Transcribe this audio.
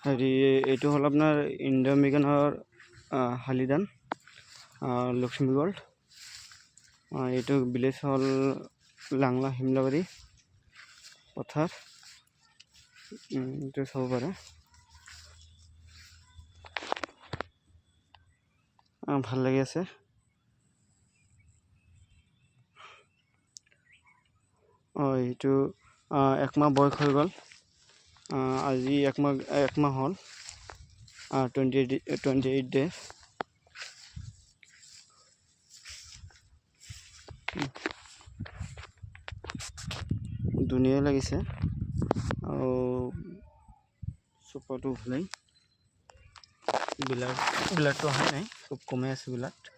হেৰি এইটো হ'ল আপোনাৰ ইণ্ডিয়ান মেগানৰ হালিদান লখিমীগড়। এইটো ভিলেজ হ'ল লাংলা হিমলাবাৰী পথাৰ। এইটো চাব পাৰে। ভাল লাগি আছে। এইটো একমাহ বয়স হৈ গ'ল। আজি একমাহ হ'ল 28 ডেজ। ধুনীয়া লাগিছে আৰু চুপাৰটো ভালেই। বিলাৰটো অহা নাই, খুব কমেই আছে বিলাক।